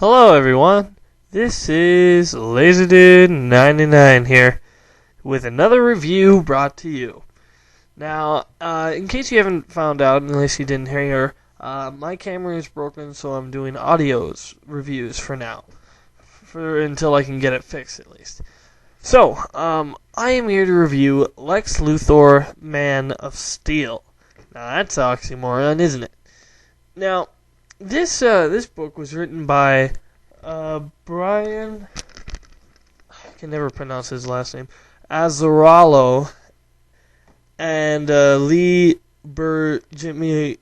Hello everyone, this is LaserDude99 here with another review brought to you. Now, in case you haven't found out, unless you didn't hear, my camera is broken, so I'm doing reviews for now, until I can get it fixed at least. So, I am here to review Lex Luthor, Man of Steel. Now that's an oxymoron, isn't it? Now, this book was written by Brian, I can never pronounce his last name, Azzarello, and Lee Bermijo.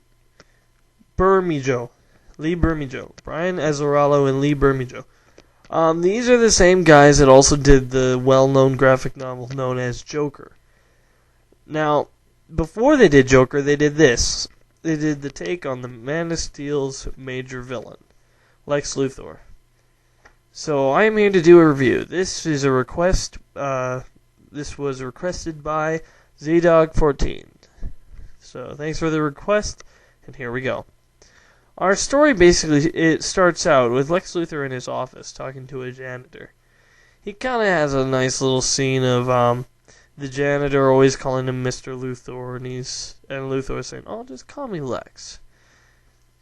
Brian Azzarello and Lee Bermijo. These are the same guys that also did the well-known graphic novel known as Joker. Now, before they did Joker, they did this. They did the take on the Man of Steel's major villain, Lex Luthor. So I am here to do a review. This is a request. This was requested by ZDog14. So thanks for the request, and here we go. Our story it starts out with Lex Luthor in his office talking to a janitor. He kind of has a nice little scene of the janitor always calling him Mr. Luthor, and Luthor saying, "Oh, just call me Lex."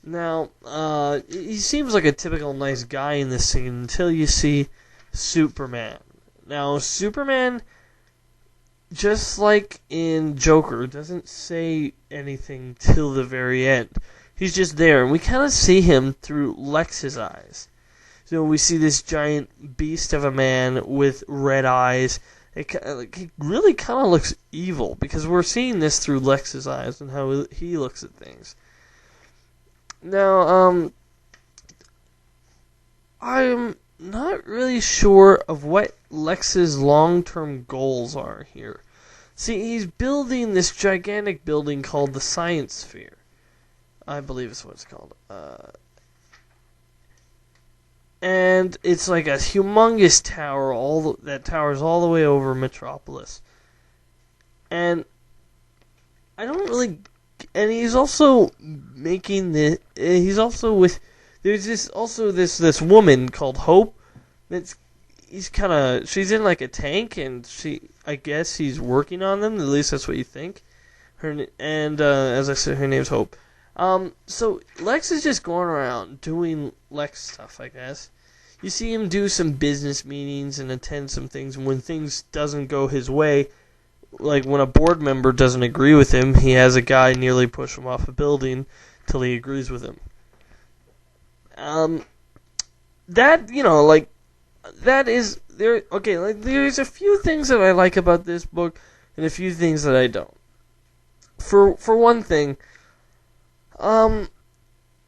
Now, he seems like a typical nice guy in this scene until you see Superman. Now, Superman, just like in Joker, doesn't say anything till the very end. He's just there, and we kind of see him through Lex's eyes. So we see this giant beast of a man with red eyes. He really kind of looks evil, because we're seeing this through Lex's eyes and how he looks at things. Now, I'm not really sure of what Lex's long-term goals are here. See, he's building this gigantic building called the Science Sphere. I believe is what it's called. And it's like a humongous tower, that towers all the way over Metropolis. And I don't really... And he's also making the... He's also with... There's this woman called Hope. She's in like a tank, and I guess he's working on them. At least that's what you think. As I said, her name's Hope. So Lex is just going around doing Lex stuff, I guess. You see him do some business meetings and attend some things, and when things doesn't go his way, like when a board member doesn't agree with him, he has a guy nearly push him off a building till he agrees with him. There's a few things that I like about this book, and a few things that I don't. For one thing,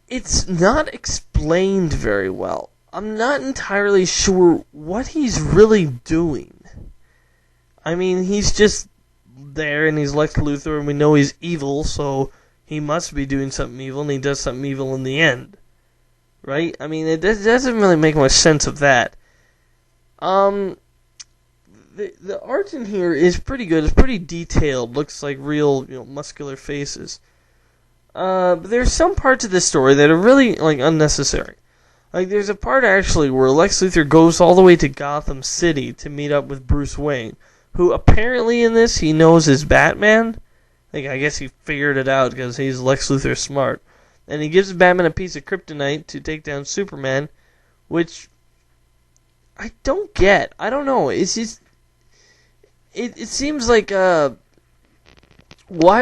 it's not explained very well. I'm not entirely sure what he's really doing. I mean, he's just there, and he's Lex Luthor, and we know he's evil, so he must be doing something evil, and he does something evil in the end. Right? I mean, it doesn't really make much sense of that. The art in here is pretty good. It's pretty detailed. Looks like real, muscular faces. But there's some parts of this story that are really, unnecessary. Like, there's a part, actually, where Lex Luthor goes all the way to Gotham City to meet up with Bruce Wayne, who apparently in this, he knows is Batman. I guess he figured it out because he's Lex Luthor smart. And he gives Batman a piece of kryptonite to take down Superman, which I don't get. I don't know. It's just... It seems like, why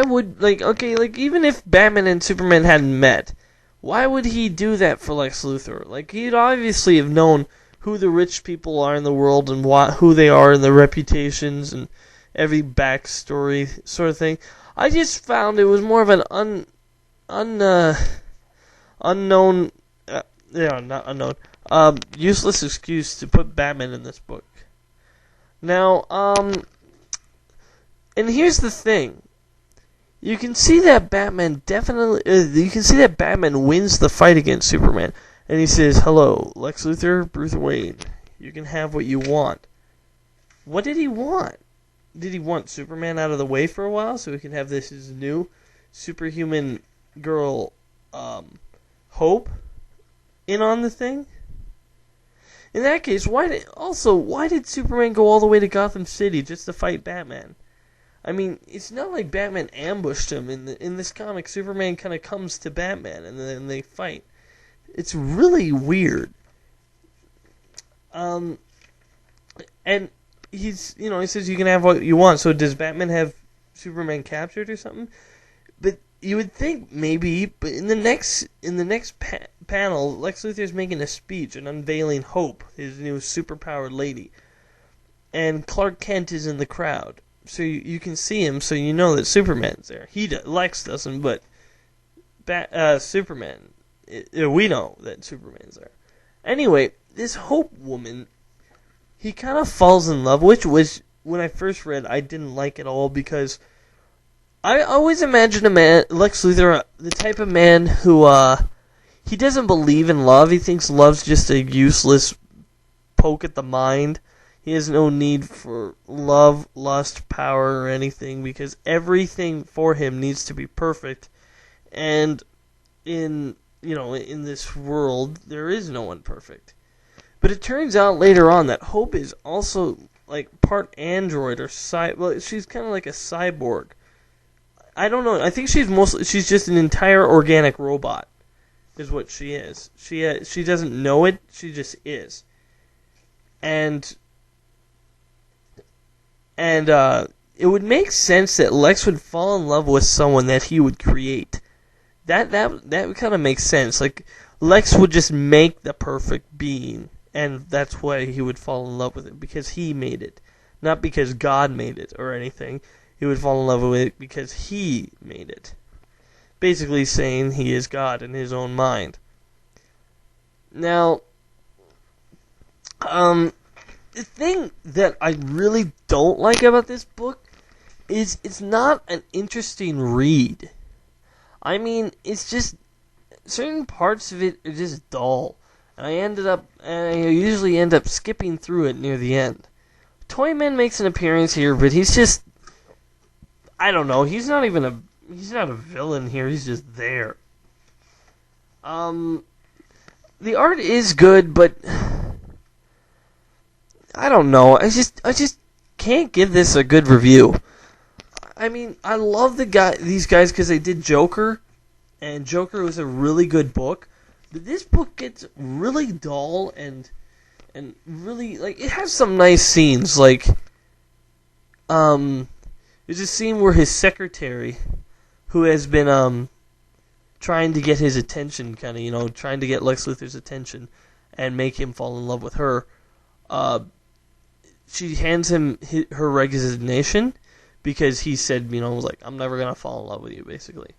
would, even if Batman and Superman hadn't met, why would he do that for Lex Luthor? He'd obviously have known who the rich people are in the world and who they are and their reputations and every backstory sort of thing. I just found it was more of an useless excuse to put Batman in this book. Now, and here's the thing. You can see that Batman wins the fight against Superman. And he says, "Hello, Lex Luthor, Bruce Wayne. You can have what you want." What did he want? Did he want Superman out of the way for a while so he could have his new superhuman girl, Hope, in on the thing? in that case, why did Superman go all the way to Gotham City just to fight Batman? I mean, it's not like Batman ambushed him. In this comic, Superman kind of comes to Batman and then they fight. It's really weird. And he says you can have what you want. So does Batman have Superman captured or something? But you would think maybe. But in the next panel, Lex Luthor is making a speech and unveiling Hope, his new superpowered lady, and Clark Kent is in the crowd. So you can see him, so you know that Superman's there. Lex doesn't, but Superman. We know that Superman's there. Anyway, this Hope woman, he kind of falls in love, which was, when I first read, I didn't like at all, because I always imagine Lex Luthor, the type of man who, he doesn't believe in love. He thinks love's just a useless poke at the mind. He has no need for love, lust, power, or anything, because everything for him needs to be perfect. And in this world, there is no one perfect. But it turns out later on that Hope is also like part android or she's kind of like a cyborg. I don't know. I think she's just an entire organic robot, is what she is. She doesn't know it. She just is. And it would make sense that Lex would fall in love with someone that he would create. That kind of makes sense. Like, Lex would just make the perfect being, and that's why he would fall in love with it, because he made it. Not because God made it or anything. He would fall in love with it because he made it. Basically saying he is God in his own mind. Now, the thing that I really don't like about this book is it's not an interesting read. I mean, it's just certain parts of it are just dull. And I usually end up skipping through it near the end. Toyman makes an appearance here, but he's just, I don't know, he's not a villain here, he's just there. The art is good, but I don't know. I just can't give this a good review. I mean, I love these guys because they did Joker, and Joker was a really good book. But this book gets really dull and really, like, it has some nice scenes. Like, there's a scene where his secretary, who has been trying to get his attention, kind of, trying to get Lex Luthor's attention and make him fall in love with her. She hands him her resignation because he said, like, I'm never going to fall in love with you, basically.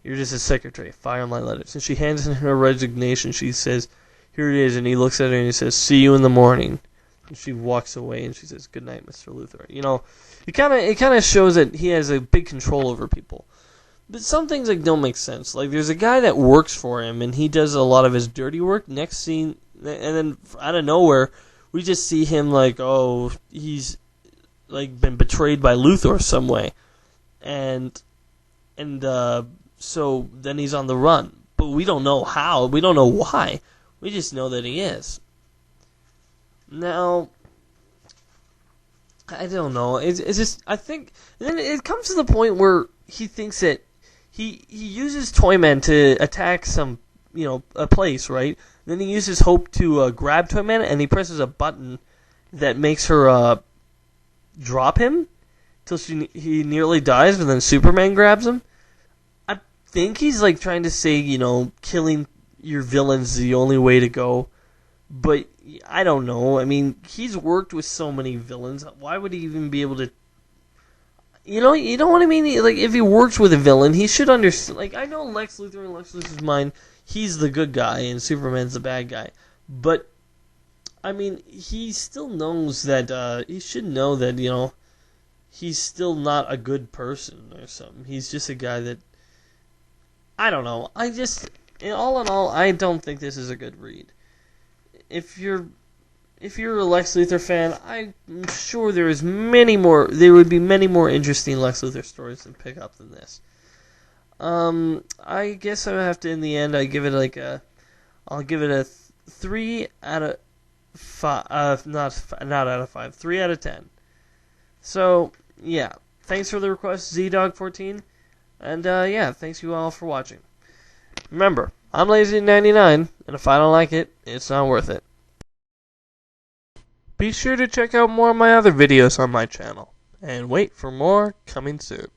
You're just a secretary. Fire my letters. And she hands him her resignation. She says, here it is. And he looks at her and he says, see you in the morning. And she walks away and she says, good night, Mr. Luthor. It kind of shows that he has a big control over people. But some things don't make sense. Like, there's a guy that works for him and he does a lot of his dirty work. Next scene, and then out of nowhere, we just see him like, oh, he's like been betrayed by Luthor some way, and so then he's on the run. But we don't know how. We don't know why. We just know that he is. Now, I don't know. It's just, I think, then it comes to the point where he thinks that he uses Toyman to attack some, a place, right? Then he uses Hope to grab Toyman, and he presses a button that makes her drop him till he nearly dies, but then Superman grabs him. I think he's like trying to say, killing your villains is the only way to go. But I don't know. I mean, he's worked with so many villains. Why would he even be able to? You know what I mean? Like, if he works with a villain, he should understand. Like, I know Lex Luthor in Lex Luthor's mind, he's the good guy and Superman's the bad guy. But, I mean, he still knows that, he should know that, he's still not a good person or something. He's just a guy that, I don't know. All in all, I don't think this is a good read. If you're a Lex Luthor fan, I'm sure there would be many more interesting Lex Luthor stories to pick up than this. I guess I have to, in the end, I'll give it a 3 out of not out of 5, 3 out of 10. So yeah, thanks for the request, ZDog14, and yeah, thanks you all for watching. Remember, I'm Lazy99, and if I don't like it, it's not worth it. Be sure to check out more of my other videos on my channel, and wait for more coming soon.